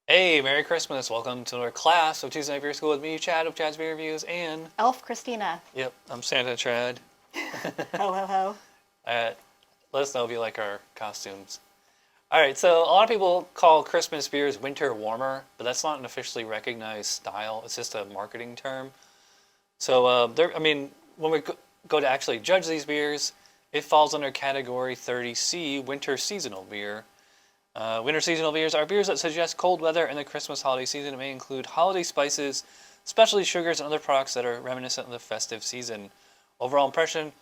Hey, Merry Christmas. Welcome to our class of Tuesday Night Beer School with me, Chad of Chad's Beer Reviews, and... Elf Christina. Yep, I'm Santa Chad. Ho, ho, ho. Let us know if you like our costumes. Alright, so a lot of people call Christmas beers winter warmer, but that's not an officially recognized style. It's just a marketing term. So, when we go to actually judge these beers, it falls under category 30C, Winter Seasonal Beer. Winter seasonal beers are beers that suggest cold weather in the Christmas holiday season and may include holiday spices, specialty sugars, and other products that are reminiscent of the festive season. Overall impression,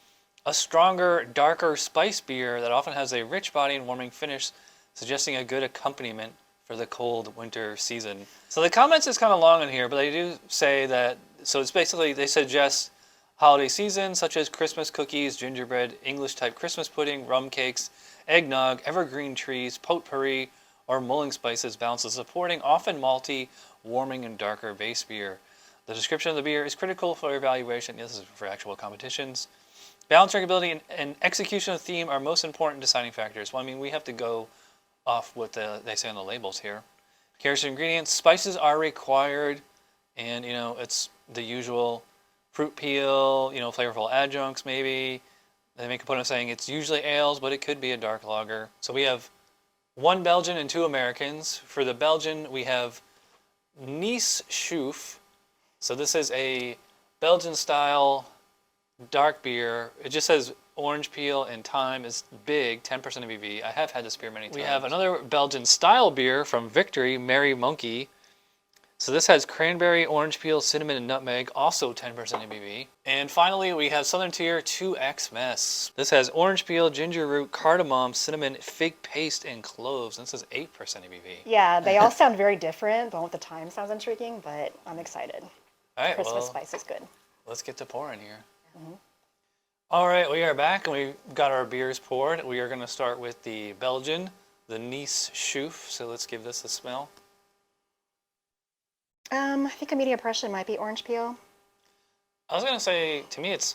a stronger, darker spice beer that often has a rich body and warming finish, suggesting a good accompaniment for the cold winter season. So the comments is kind of long in here, but they do say that, so it's basically, they suggest holiday season, such as Christmas cookies, gingerbread, English-type Christmas pudding, rum cakes, eggnog, evergreen trees, potpourri, or mulling spices balance the supporting, often malty, warming, and darker base beer. The description of the beer is critical for evaluation. This is for actual competitions. Balance, drinkability, and execution of theme are most important deciding factors. Well, I mean, we have to go off what they say on the labels here. Characteristic ingredients, spices are required, and, it's the usual fruit peel, flavorful adjuncts maybe. They make a point of saying it's usually ales, but it could be a dark lager. So we have 1 Belgian and 2 Americans. For the Belgian, we have 𝓖𝓾𝓲𝓭𝓮𝓵𝓲𝓷𝓮𝓼. So this is a Belgian-style dark beer. It just says orange peel and thyme is big, 10% ABV. I have had this beer many times. We have another Belgian-style beer from Victory, 𝓼𝓾𝓲𝓭𝓮𝓵𝓲𝓷𝓮𝓼. So this has cranberry, orange peel, cinnamon, and nutmeg, also 10% ABV. And finally, we have Southern Tier 2X Mess. This has orange peel, ginger root, cardamom, cinnamon, fig paste, and cloves. And this is 8% ABV. Yeah, they all sound very different. The one with the thyme sounds intriguing, but I'm excited. All right, Christmas spice is good. Let's get to pouring here. All right, we are back, and we've got our beers poured. We are going to start with the Belgian, the 𝓖𝓾𝓲𝓭𝓮. So let's give this a smell. I think immediate impression might be orange peel. I was gonna say, to me, it's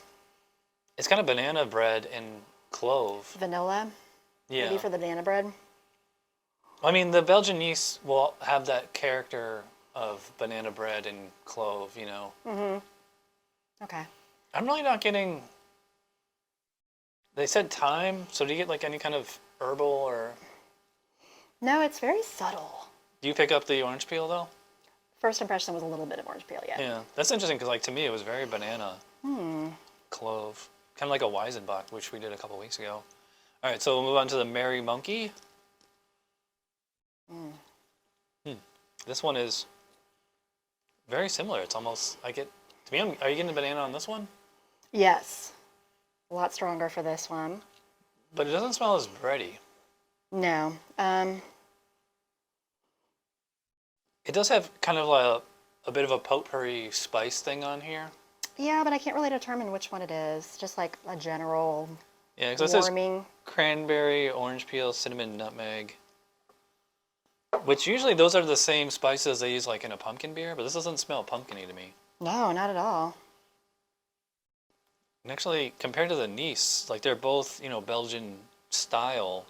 kind of banana bread and clove. Vanilla. Yeah. Maybe for the banana bread. I mean, the Belgian yeast will have that character of banana bread and clove, Okay. I'm really not getting. They said thyme, so do you get like any kind of herbal or? No, it's very subtle. Do you pick up the orange peel though? First impression was a little bit of orange peel, yeah. Yeah, that's interesting because like to me it was very banana, clove, kind of like a Weizenbach, which we did a couple weeks ago. All right, so we'll move on to the 𝓼𝓾𝓲𝓭𝓮𝓵𝓲𝓷𝓮𝓼. This one is very similar. It's almost, are you getting the banana on this one? Yes. A lot stronger for this one. But it doesn't smell as bready. No. It does have kind of a bit of a potpourri spice thing on here. Yeah, but I can't really determine which one it is. Just like a general warming. It says cranberry, orange peel, cinnamon, nutmeg. Which usually those are the same spices they use like in a pumpkin beer, but this doesn't smell pumpkin-y to me. No, not at all. And actually, compared to the 𝓖𝓾, like they're both, Belgian style.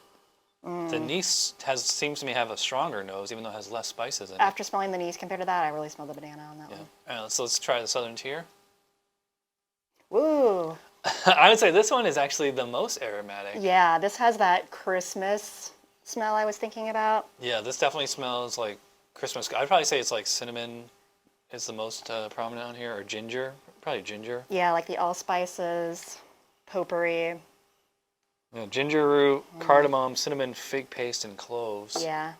The 𝓖𝓾 seems to me have a stronger nose, even though it has less spices in it. After smelling the 𝓖𝓾 compared to that, I really smell the banana on that one. All right, so let's try the Southern Tier. Ooh. I would say this one is actually the most aromatic. Yeah, this has that Christmas smell I was thinking about. Yeah, this definitely smells like Christmas. I'd probably say it's like cinnamon is the most prominent on here, or ginger. Probably ginger. Yeah, like the allspices, potpourri. Yeah, ginger root, cardamom, cinnamon, fig paste, and cloves. Yeah.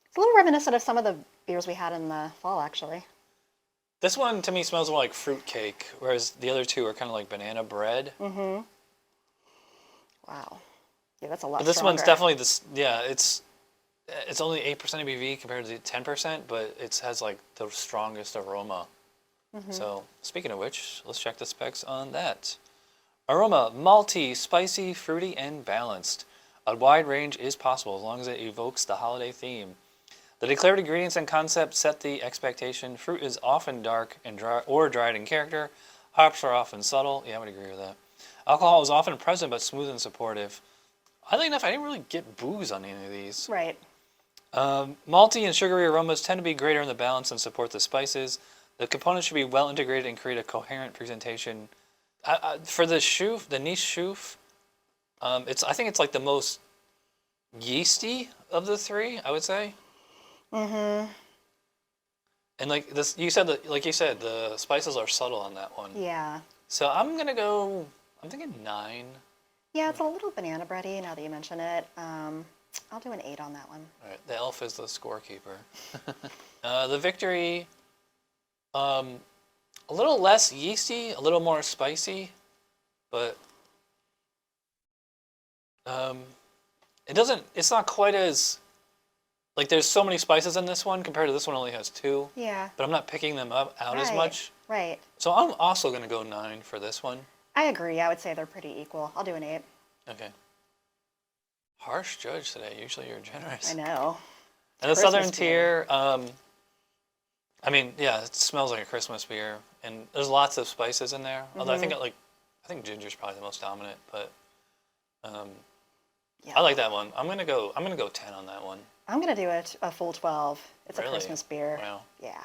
It's a little reminiscent of some of the beers we had in the fall, actually. This one, to me, smells more like fruit cake, whereas the other two are kind of like banana bread. Mm-hmm. Wow. Yeah, that's a lot But this stronger. one's definitely, it's only 8% ABV compared to 10%, but it has like the strongest aroma. So, speaking of which, let's check the specs on that. Aroma, malty, spicy, fruity, and balanced. A wide range is possible as long as it evokes the holiday theme. The declared ingredients and concept set the expectation. Fruit is often dark and dry or dried in character. Hops are often subtle. Yeah, I would agree with that. Alcohol is often present but smooth and supportive. Oddly enough, I didn't really get booze on any of these. Right. Malty and sugary aromas tend to be greater in the balance and support the spices. The components should be well integrated and create a coherent presentation. For the Chouffe, the niche Chouffe, I think it's like the most yeasty of the three, I would say. Mm-hmm. And like this, you said that, like you said, the spices are subtle on that one. Yeah. So I'm gonna go. I'm thinking 9. Yeah, it's a little banana bready now that you mention it. I'll do an 8 on that one. All right, the elf is the scorekeeper. The Victory, a little less yeasty, a little more spicy, but it doesn't. It's not quite as like there's so many spices in this one compared to this one only has 2. Yeah. But I'm not picking them out as much. Right. So I'm also gonna go 9 for this one. I agree. I would say they're pretty equal. I'll do an 8. Okay. Harsh judge today. Usually you're generous. I know. And the Christmas southern beer. tier, I mean, yeah, it smells like a Christmas beer, and there's lots of spices in there. Although I think ginger's probably the most dominant, but Yeah. I like that one. I'm gonna go 10 on that one. I'm gonna do it a full 12. It's Really? a Christmas beer. Wow. Yeah.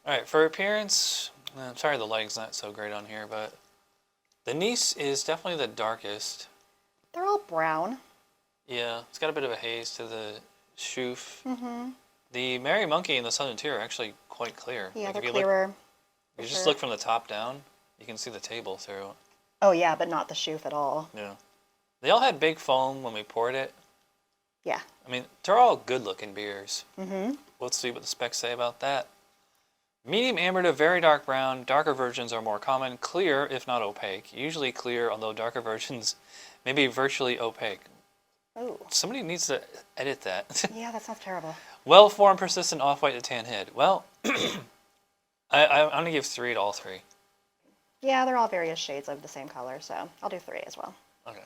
All right, for appearance, I'm sorry the lighting's not so great on here, but the Nice is definitely the darkest. They're all brown. Yeah, it's got a bit of a haze to the Chouffe. Mm-hmm. The Merry Monkey and the Southern Tier are actually quite clear. Yeah, Like, they're if clearer. you just look from the top down, you can see the table through. Oh yeah, but not the Chouffe at all. Yeah. They all had big foam when we poured it. Yeah. I mean, they're all good-looking beers. Mm-hmm. Let's see what the specs say about that. Medium amber to very dark brown. Darker versions are more common. Clear, if not opaque. Usually clear, although darker versions may be virtually opaque. Oh. Somebody needs to edit that. Yeah, that sounds terrible. Well-formed, persistent, off-white to tan head. Well, I'm going to give 3 to all 3. Yeah, they're all various shades of the same color, so I'll do 3 as well. Okay.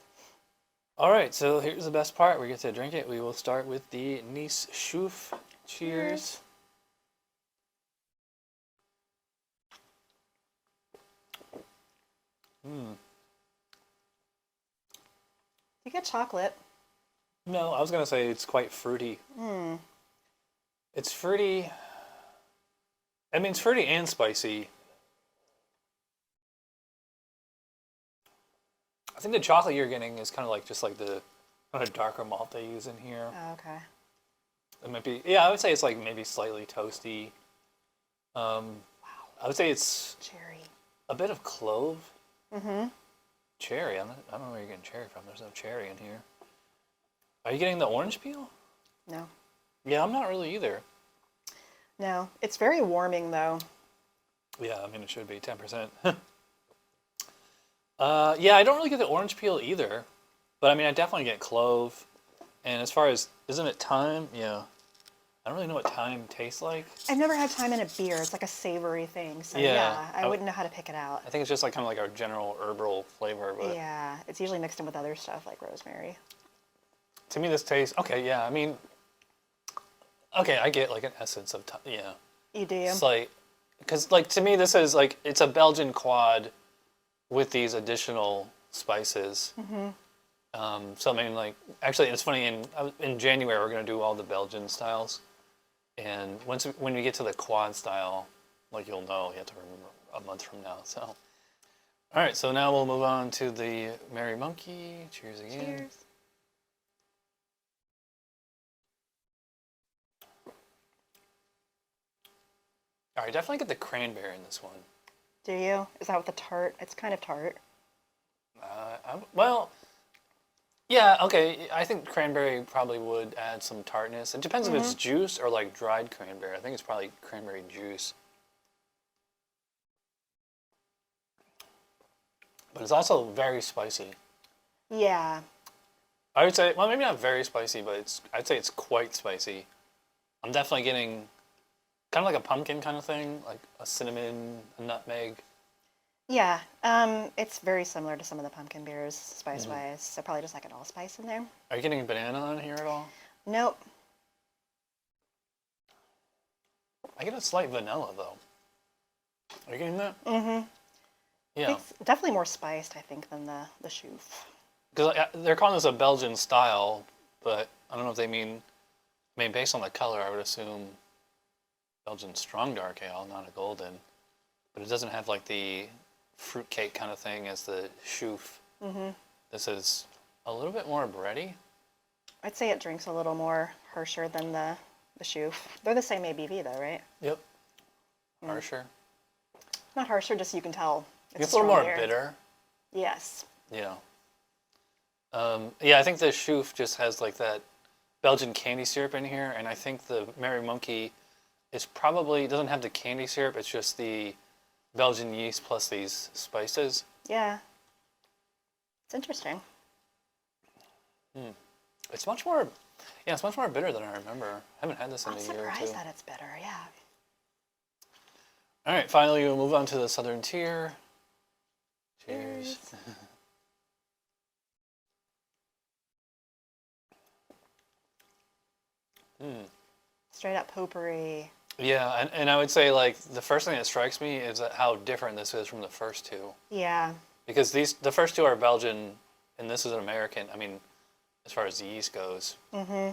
All right, so here's the best part. We get to drink it. We will start with the Nice Chouffe. Cheers. You get chocolate. No, I was going to say it's quite fruity. It's fruity. I mean, it's fruity and spicy. I think the chocolate you're getting is kind of like just like the kind of darker malt they use in here. Oh, okay. It might be, yeah, I would say it's like maybe slightly toasty. I would say it's Cherry. a bit of clove. Mm-hmm. Cherry, I don't know where you're getting cherry from. There's no cherry in here. Are you getting the orange peel? No. Yeah, I'm not really either. No. It's very warming, though. Yeah, I mean, it should be 10%. Yeah, I don't really get the orange peel either. But I mean, I definitely get clove. And as far as, isn't it thyme? Yeah. I don't really know what thyme tastes like. I've never had thyme in a beer. It's like a savory thing. So yeah, I wouldn't know how to pick it out. I think it's just like kind of like our general herbal flavor. But Yeah, it's usually mixed in with other stuff like rosemary. to me, this tastes, okay, yeah, I mean, okay, I get like an essence of, yeah. You do? It's like, because like to me, this is like, it's a Belgian quad with these additional spices. So I mean, like, actually, it's funny. In January, we're gonna do all the Belgian styles, and when we get to the quad style, like you'll know, you have to remember a month from now. So, all right. So now we'll move on to the Merry Monkey. Cheers again. Cheers. All right, definitely get the cranberry in this one. Do you? Is that with the tart? It's kind of tart. Well, yeah, okay. I think cranberry probably would add some tartness. It depends if it's juice or like dried cranberry. I think it's probably cranberry juice. But it's also very spicy. Yeah. I would say, well, maybe not very spicy, but I'd say it's quite spicy. I'm definitely getting kind of like a pumpkin kind of thing, like a cinnamon, a nutmeg. Yeah. It's very similar to some of the pumpkin beers, spice-wise. So probably just like an allspice in there. Are you getting banana on here at all? Nope. I get a slight vanilla, though. Are you getting that? Mm-hmm. Yeah. It's definitely more spiced, I think, than the Chouffe. Because they're calling this a Belgian style, but I don't know if they mean. I mean, based on the color, I would assume Belgian strong dark ale, not a golden. But it doesn't have like the fruitcake kind of thing as the Chouffe. Mm-hmm. This is a little bit more bready. I'd say it drinks a little more harsher than the Chouffe. They're the same ABV though, right? Yep. Harsher. Not harsher, just you can tell It's a little more bitter. Yes. Yeah. Yeah, I think the Chouffe just has like that Belgian candy syrup in here, and I think the Merry Monkey is probably doesn't have the candy syrup. It's just the Belgian yeast plus these spices. Yeah. It's interesting. It's much more, yeah, it's much more bitter than I remember. I haven't had this in a year or two. I'm surprised that it's bitter, yeah. All right, finally we'll move on to the Southern Tier. Cheers. Straight up potpourri. Yeah, and I would say like the first thing that strikes me is how different this is from the first two. Yeah. Because the first two are Belgian, and this is an American. I mean, as far as the yeast goes. Mm-hmm.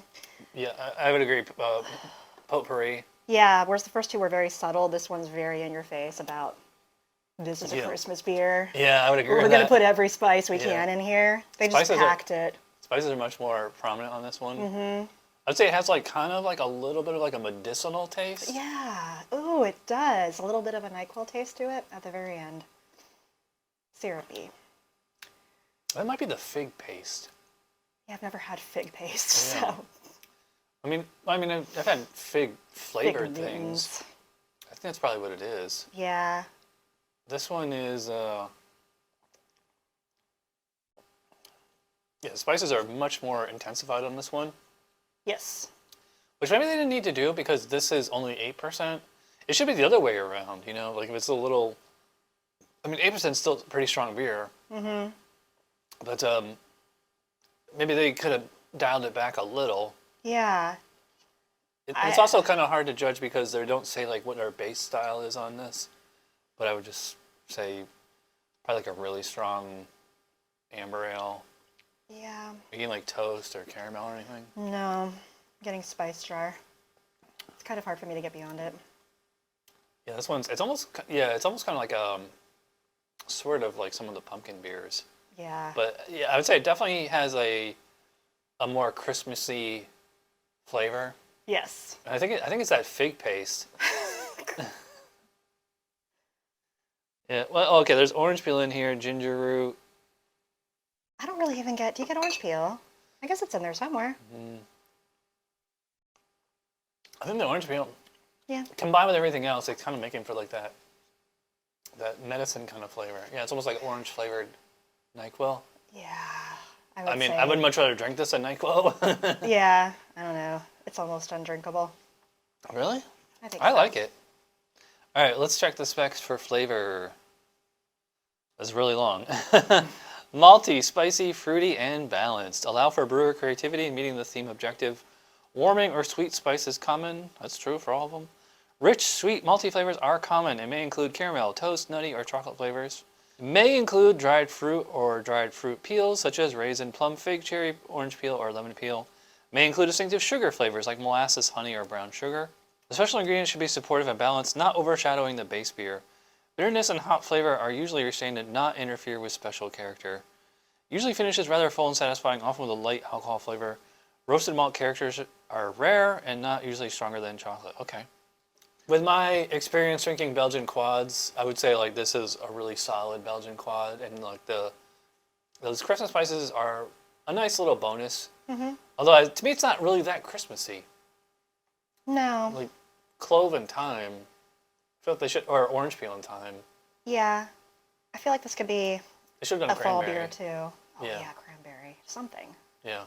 Yeah, I would agree. Potpourri. Yeah, whereas the first two were very subtle, this one's very in your face about this is a Christmas beer. Yeah, I would agree with that. We're going to put every spice we can in here. They just packed it. Spices are much more prominent on this one. Mm-hmm. I'd say it has like kind of like a little bit of like a medicinal taste. Yeah. Ooh, it does. A little bit of a NyQuil taste to it at the very end. Syrupy. That might be the fig paste. Yeah, I've never had fig paste, so. I mean, I've had fig flavored things. I think that's probably what it is. Yeah. This one is, yeah, the spices are much more intensified on this one. Yes. Which maybe they didn't need to do because this is only 8%. It should be the other way around, you know? Like if it's a little, I mean, 8% is still pretty strong beer. Mm-hmm. But maybe they could have dialed it back a little. Yeah. It's also kind of hard to judge because they don't say like what their base style is on this. But I would just say probably like a really strong amber ale. Yeah. Are you getting like toast or caramel or anything? No, I'm getting spice jar. It's kind of hard for me to get beyond it. Yeah, this one's, it's almost kind of like sort of like some of the pumpkin beers. Yeah. But yeah, I would say it definitely has a more Christmassy flavor. Yes. And I think it's that fig paste. Yeah. Well, okay. There's orange peel in here, ginger root. I don't really even get. Do you get orange peel? I guess it's in there somewhere. I think the orange peel. Yeah. Combined with everything else, it's kind of making for like that medicine kind of flavor. Yeah, it's almost like orange flavored NyQuil. Yeah. I mean, I would much rather drink this than NyQuil. Yeah. I don't know. It's almost undrinkable. Really? I think I like it. All right, let's check the specs for flavor. That's really long. Malty, spicy, fruity, and balanced. Allow for brewer creativity in meeting the theme objective. Warming or sweet spice is common. That's true for all of them. Rich, sweet, malty flavors are common and may include caramel, toast, nutty, or chocolate flavors. May include dried fruit or dried fruit peels, such as raisin, plum, fig, cherry, orange peel, or lemon peel. May include distinctive sugar flavors like molasses, honey, or brown sugar. The special ingredients should be supportive and balanced, not overshadowing the base beer. Bitterness and hop flavor are usually restrained and not interfere with special character. Usually finishes rather full and satisfying, often with a light alcohol flavor. Roasted malt characters are rare and not usually stronger than chocolate. Okay. With my experience drinking Belgian quads, I would say like this is a really solid Belgian quad, and like those Christmas spices are a nice little bonus. Mm-hmm. Although to me, it's not really that Christmassy. No. Like clove and thyme. I feel like they should, or orange peel and thyme. Yeah. I feel like this could be they should have done a fall beer too. Oh yeah, cranberry. Something. Yeah.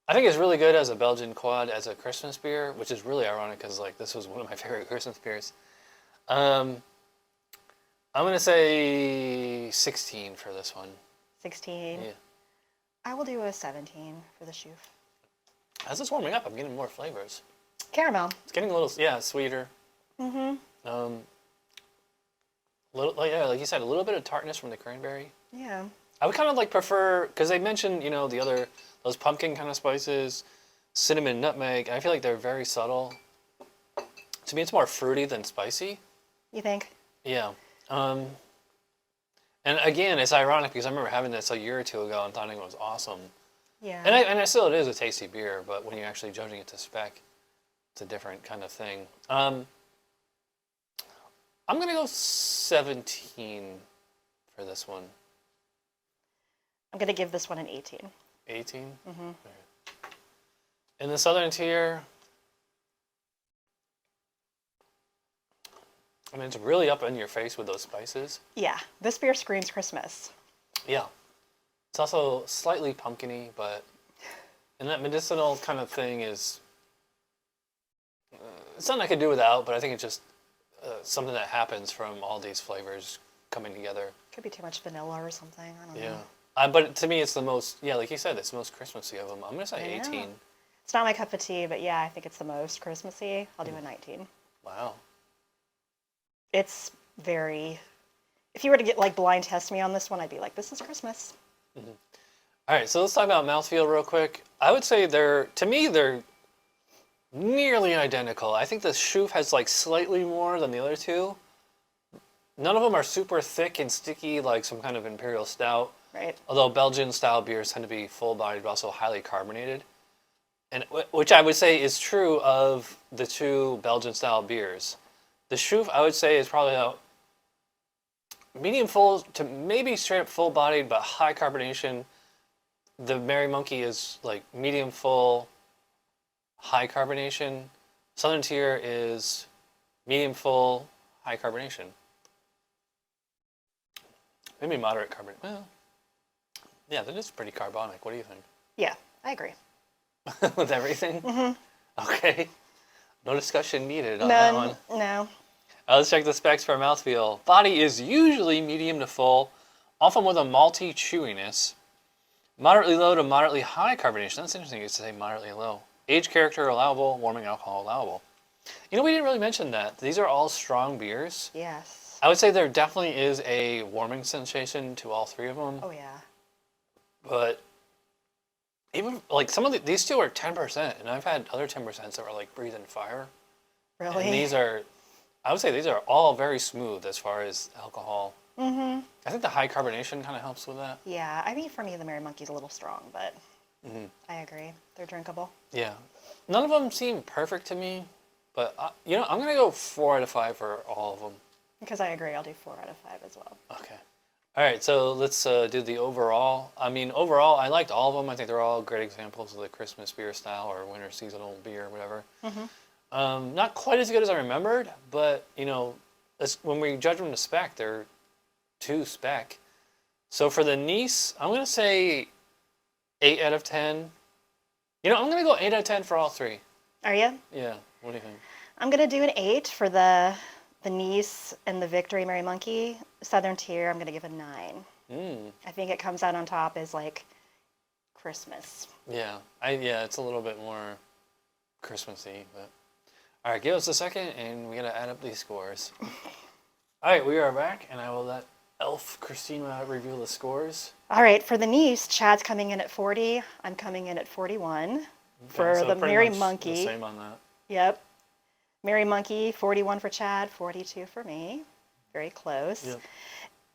I think it's really good as a Belgian quad as a Christmas beer, which is really ironic because like this was one of my favorite Christmas beers. I'm gonna say 16 for this one. 16. Yeah. I will do a 17 for the Chouffe. As it's warming up, I'm getting more flavors. Caramel. It's getting a little, sweeter. Mm-hmm. Yeah. Like you said, a little bit of tartness from the cranberry. Yeah. I would kind of like prefer, because they mentioned, the other, those pumpkin kind of spices, cinnamon, nutmeg. I feel like they're very subtle. To me, it's more fruity than spicy. You think? Yeah. And again, it's ironic because I remember having this a year or two ago and thought it was awesome. Yeah. And I still, it is a tasty beer, but when you're actually judging it to spec, it's a different kind of thing. I'm going to go 17 for this one. I'm going to give this one an 18. 18? Mm-hmm. Right. In the southern tier, I mean, it's really up in your face with those spices. Yeah, this beer screams Christmas. Yeah. It's also slightly pumpkin-y, but and that medicinal kind of thing is it's something I could do without, but I think it's just something that happens from all these flavors coming together. Could be too much vanilla or something. I don't know. Yeah. But to me, it's the most, like you said, it's the most Christmassy of them. I'm going to say 18. It's not my cup of tea, but yeah, I think it's the most Christmassy. I'll do a 19. Wow. It's very, if you were to get blind test me on this one, I'd be like, this is Christmas. Mm-hmm. All right, so let's talk about mouthfeel real quick. I would say they're nearly identical. I think the Chouffe has slightly more than the other two. None of them are super thick and sticky like some kind of imperial stout. Right. Although Belgian-style beers tend to be full-bodied but also highly carbonated. And which I would say is true of the two Belgian-style beers. The Chouffe, I would say, is probably a medium full to maybe straight up full-bodied but high carbonation. The Merry Monkey is medium full, high carbonation. Southern tier is medium full, high carbonation. Maybe moderate carbon. Well, yeah, that is pretty carbonic. What do you think? Yeah, I agree. With everything? Mm-hmm. Okay. No discussion needed on that one. No. Let's check the specs for mouthfeel. Body is usually medium to full, often with a malty chewiness. Moderately low to moderately high carbonation. That's interesting you say moderately low. Age character allowable, warming alcohol allowable. We didn't really mention that. These are all strong beers. Yes. I would say there definitely is a warming sensation to all three of them. Oh, yeah. But even some of these two are 10%, and I've had other 10% that were breathing fire. Really? And these are, I would say these are all very smooth as far as alcohol. Mm-hmm. I think the high carbonation kind of helps with that. Yeah, I mean, for me, the Merry Monkey's a little strong, but I agree. They're drinkable. Yeah. None of them seem perfect to me, but, I'm going to go 4 out of 5 for all of them. Because I agree, I'll do 4 out of 5 as well. Okay. All right, so let's do the overall. I mean, overall, I liked all of them. I think they're all great examples of the Christmas beer style or winter seasonal beer, whatever. Mm-hmm. Not quite as good as I remembered, but, when we judge them to spec, they're to spec. So for the 𝓖𝓾𝓲𝓭𝓮, I'm going to say 8 out of 10. I'm going to go 8 out of 10 for all three. Are you? Yeah. What do you think? I'm going to do an 8 for the 𝓖𝓾𝓲𝓭𝓮 and the Victory Merry Monkey. Southern tier, I'm going to give a 9. I think it comes out on top as Christmas. Yeah. It's a little bit more Christmassy, but all right, give us a second and we got to add up these scores. All right, we are back and I will let Elf Christina reveal the scores. All right, for the 𝓖𝓾𝓲𝓭𝓮, Chad's coming in at 40. I'm coming in at 41. Okay, for so the Merry much Monkey. The same on that. Yep. Merry Monkey, 41 for Chad, 42 for me. Very close. Yep.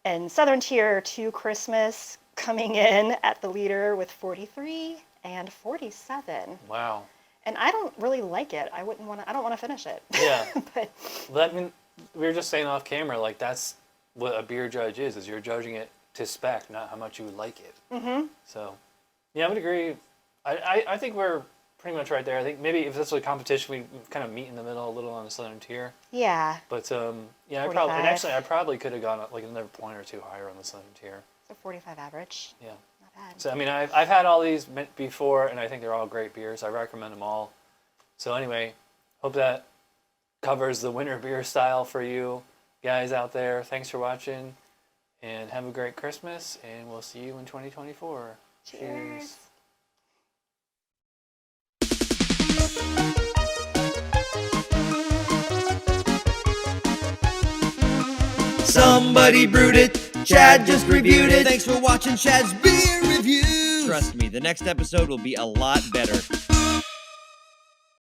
And Southern Tier 2 Christmas coming in at the leader with 43 and 47. Wow. And I don't really like it. I don't want to finish it. Yeah. But I mean, we were just saying off camera, that's what a beer judge is you're judging it to spec, not how much you like it. Mm-hmm. So, yeah, I would agree. I think we're pretty much right there. I think maybe if this was a competition, we'd kind of meet in the middle a little on the Southern Tier. Yeah. But, yeah, I probably could have gone another point or two higher on the Southern Tier. So 45 average. Yeah. Not bad. So, I mean, I've had all these before, and I think they're all great beers. I recommend them all. So, anyway, hope that covers the winter beer style for you guys out there. Thanks for watching, and have a great Christmas, and we'll see you in 2024. Cheers. Somebody brewed it. Chad just reviewed it. Thanks for watching Chad's beer review. Trust me, the next episode will be a lot better.